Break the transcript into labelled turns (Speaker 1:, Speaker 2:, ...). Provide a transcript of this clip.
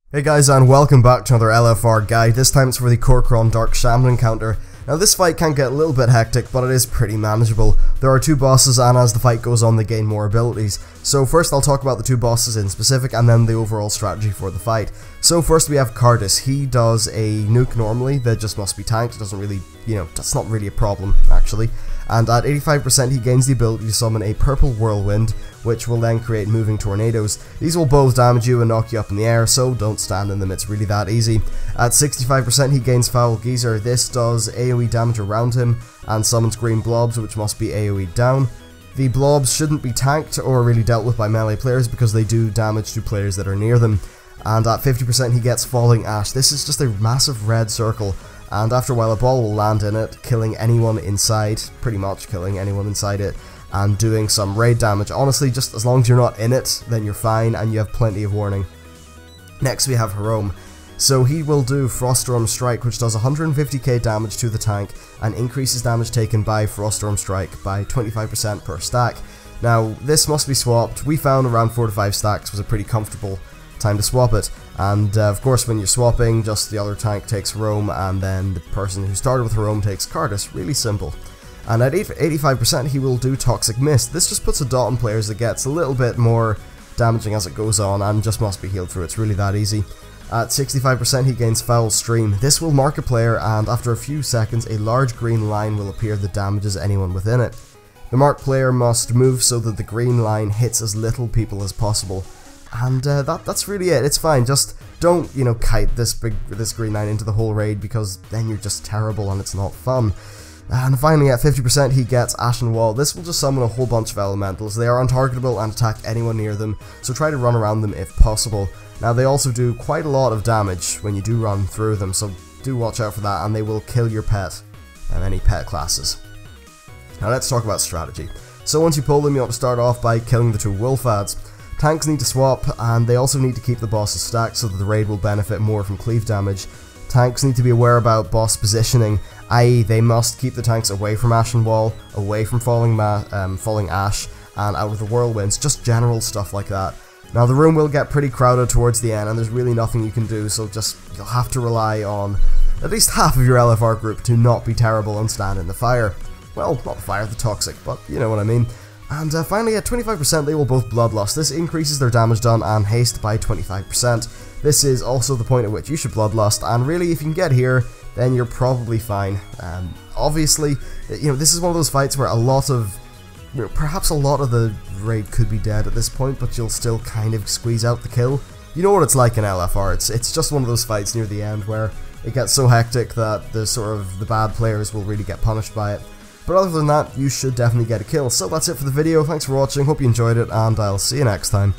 Speaker 1: Hey guys, and welcome back to another LFR guide. This time it's for the Kor'Kron Dark Shaman encounter. Now this fight can get a little bit hectic, but it is pretty manageable. There are two bosses, and as the fight goes on they gain more abilities. So first I'll talk about the two bosses in specific, and then the overall strategy for the fight. So first we have Cardus. He does a nuke normally that just must be tanked. It doesn't really, that's not really a problem actually. And at 85% he gains the ability to summon a purple whirlwind, which will then create moving tornadoes. These will both damage you and knock you up in the air, so don't stand in them, it's really that easy. At 65% he gains Foul Geyser. This does AoE damage around him and summons green blobs, which must be AoE down. The blobs shouldn't be tanked or really dealt with by melee players because they do damage to players that are near them. And at 50% he gets Falling Ash. This is just a massive red circle, and after a while a ball will land in it, killing anyone inside, pretty much killing anyone inside it, and doing some raid damage. Honestly, just as long as you're not in it, then you're fine and you have plenty of warning. Next we have Harome. So he will do Froststorm Strike, which does 150k damage to the tank and increases damage taken by Froststorm Strike by 25% per stack. Now this must be swapped. We found around 4 to 5 stacks was a pretty comfortable time to swap it, and of course when you're swapping, just the other tank takes Harome and then the person who started with Harome takes Cardus. Really simple. And at 85% he will do Toxic Mist. This just puts a dot on players that gets a little bit more damaging as it goes on and just must be healed through. It's really that easy. At 65% he gains Foul Stream. This will mark a player, and after a few seconds a large green line will appear that damages anyone within it. The marked player must move so that the green line hits as little people as possible. And that's really it. It's fine. Just don't, kite this green line into the whole raid, because then you're just terrible and it's not fun. And finally at 50% he gets Ashen Wall. This will just summon a whole bunch of elementals. They are untargetable and attack anyone near them, so try to run around them if possible. Now they also do quite a lot of damage when you do run through them, so do watch out for that, and they will kill your pet and any pet classes. Now let's talk about strategy. So once you pull them, you want to start off by killing the two wolf ads. Tanks need to swap, and they also need to keep the bosses stacked so that the raid will benefit more from cleave damage. Tanks need to be aware about boss positioning, i.e. they must keep the tanks away from Ashen Wall, away from Falling Ash, and out of the whirlwinds, just general stuff like that. Now the room will get pretty crowded towards the end and there's really nothing you can do, so you'll have to rely on at least half of your LFR group to not be terrible and stand in the fire. Well, not the fire, the toxic, but you know what I mean. And finally at 25% they will both Bloodlust. This increases their damage done and haste by 25%. This is also the point at which you should Bloodlust, and really if you can get here, then you're probably fine. Obviously, this is one of those fights where perhaps a lot of the raid could be dead at this point, but you'll still kind of squeeze out the kill. You know what it's like in LFR, it's just one of those fights near the end where it gets so hectic that the bad players will really get punished by it. But other than that, you should definitely get a kill. So that's it for the video, thanks for watching, hope you enjoyed it, and I'll see you next time.